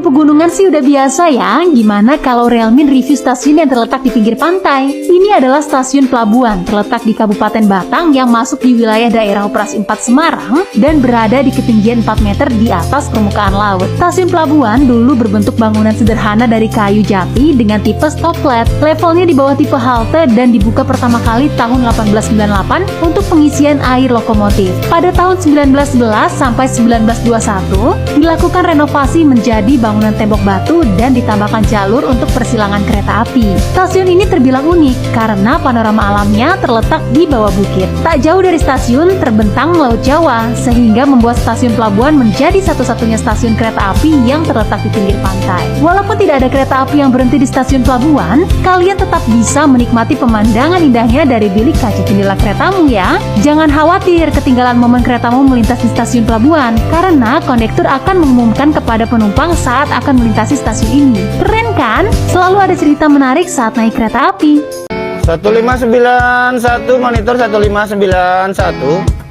pegunungan sih udah biasa ya. Gimana kalau Relmin review stasiun yang terletak di pinggir pantai? Ini adalah stasiun pelabuhan terletak di Kabupaten Batang yang masuk di wilayah daerah operasi 4 Semarang dan berada di ketinggian 4 meter di atas permukaan laut. Stasiun pelabuhan dulu berbentuk bangunan sederhana dari kayu jati dengan tipe stoplight. Levelnya di bawah tipe halte dan dibuka pertama kali tahun 1898 untuk pengisian air lokomotif. Pada tahun 1911 sampai 1921 dilakukan renovasi menjadi bangunan tembok batu dan ditambahkan jalur untuk persilangan kereta api. Stasiun ini terbilang unik karena panorama alamnya terletak di bawah bukit. Tak jauh dari stasiun terbentang Laut Jawa, sehingga membuat stasiun pelabuhan menjadi satu-satunya stasiun kereta api yang terletak di pinggir pantai. Walaupun tidak ada kereta api yang berhenti di stasiun pelabuhan, kalian tetap bisa menikmati pemandangan indahnya dari bilik kaca jendela keretamu ya. Jangan khawatir ketinggalan momen keretamu melintas di stasiun pelabuhan, karena kondektur akan mengumumkan kepada penumpang saat akan melintasi stasiun ini. Keren kan? Selalu ada cerita menarik saat naik kereta api. 1591 monitor 1591.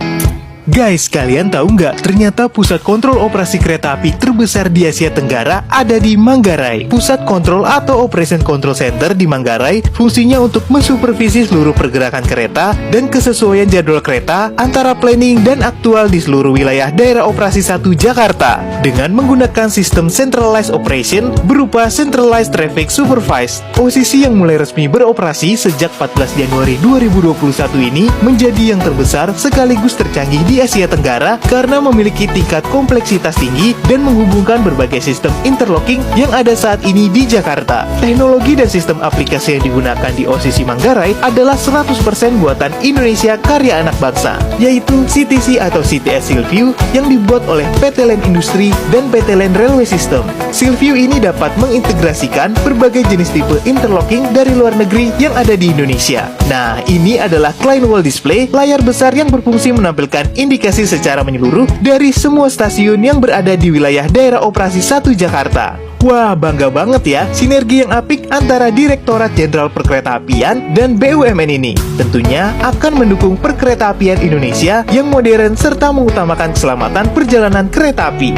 Guys, kalian tahu nggak? Ternyata pusat kontrol operasi kereta api terbesar di Asia Tenggara ada di Manggarai. Pusat kontrol atau Operation Control Center di Manggarai fungsinya untuk mensupervisi seluruh pergerakan kereta dan kesesuaian jadwal kereta antara planning dan aktual di seluruh wilayah daerah operasi 1 Jakarta. Dengan menggunakan sistem Centralized Operation berupa Centralized Traffic Supervised. Posisi yang mulai resmi beroperasi sejak 14 Januari 2021 ini menjadi yang terbesar sekaligus tercanggih di Asia Tenggara karena memiliki tingkat kompleksitas tinggi dan menghubungkan berbagai sistem interlocking yang ada saat ini di Jakarta. Teknologi dan sistem aplikasi yang digunakan di OCC Manggarai adalah 100% buatan Indonesia karya anak bangsa, yaitu CTC atau CTS Silview yang dibuat oleh PT Line Industri dan PT Line Railway System. Silview ini dapat mengintegrasikan berbagai jenis tipe interlocking dari luar negeri yang ada di Indonesia. Nah, ini adalah Client Wall Display, layar besar yang berfungsi menampilkan indikasi secara menyeluruh dari semua stasiun yang berada di wilayah daerah operasi 1 Jakarta. Wah, bangga banget ya sinergi yang apik antara Direktorat Jenderal Perkeretaapian dan BUMN ini. Tentunya akan mendukung perkeretaapian Indonesia yang modern serta mengutamakan keselamatan perjalanan kereta api.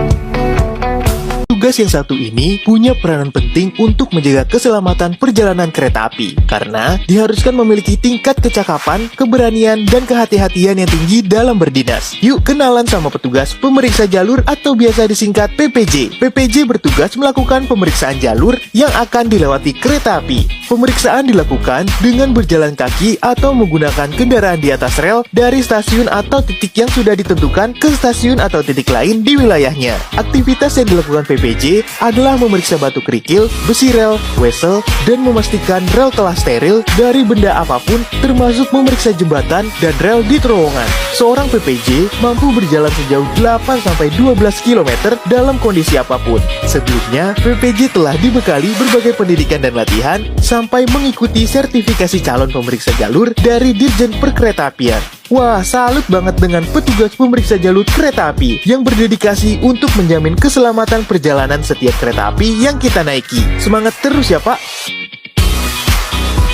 Tugas yang satu ini punya peranan penting untuk menjaga keselamatan perjalanan kereta api karena diharuskan memiliki tingkat kecakapan, keberanian, dan kehati-hatian yang tinggi dalam berdinas. Yuk kenalan sama petugas pemeriksa jalur atau biasa disingkat PPJ. PPJ bertugas melakukan pemeriksaan jalur yang akan dilewati kereta api. Pemeriksaan dilakukan dengan berjalan kaki atau menggunakan kendaraan di atas rel dari stasiun atau titik yang sudah ditentukan ke stasiun atau titik lain di wilayahnya. Aktivitas yang dilakukan PPJ adalah memeriksa batu kerikil, besi rel, wesel, dan memastikan rel telah steril dari benda apapun termasuk memeriksa jembatan dan rel di terowongan. Seorang PPJ mampu berjalan sejauh 8-12 km dalam kondisi apapun. Sebelumnya, PPJ telah dibekali berbagai pendidikan dan latihan sampai mengikuti sertifikasi calon pemeriksa jalur dari Dirjen Perkeretaapian. Wah, salut banget dengan petugas pemeriksa jalur kereta api yang berdedikasi untuk menjamin keselamatan perjalanan setiap kereta api yang kita naiki. Semangat terus ya, Pak!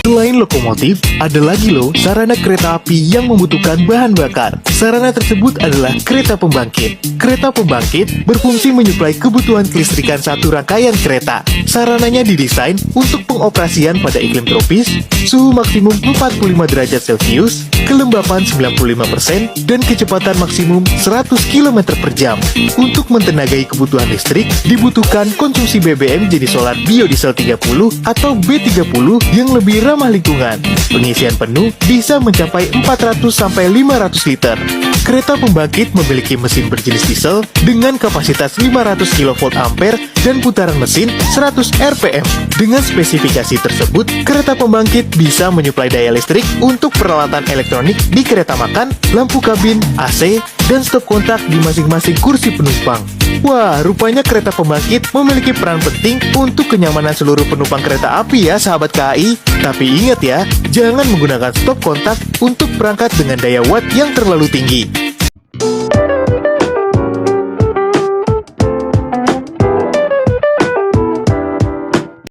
Selain lokomotif, ada lagi loh sarana kereta api yang membutuhkan bahan bakar. Sarana tersebut adalah kereta pembangkit. Kereta pembangkit berfungsi menyuplai kebutuhan kelistrikan satu rangkaian kereta. Sarananya didesain untuk pengoperasian pada iklim tropis, suhu maksimum 45 derajat Celcius, kelembapan 95%, dan kecepatan maksimum 100 km per jam. Untuk mentenagai kebutuhan listrik, dibutuhkan konsumsi BBM jenis solar biodiesel 30 atau B30 yang lebih ramah lingkungan. Pengisian penuh bisa mencapai 400-500 liter. Kereta pembangkit memiliki mesin berjenis diesel dengan kapasitas 500 kV ampere dan putaran mesin 100 rpm. Dengan spesifikasi tersebut, kereta pembangkit bisa menyuplai daya listrik untuk peralatan elektronik di kereta makan, lampu kabin, AC, dan stop kontak di masing-masing kursi penumpang. Wah, rupanya kereta pembangkit memiliki peran penting untuk kenyamanan seluruh penumpang kereta api ya, sahabat KAI. Tapi ingat ya, jangan menggunakan stop kontak untuk perangkat dengan daya watt yang terlalu tinggi.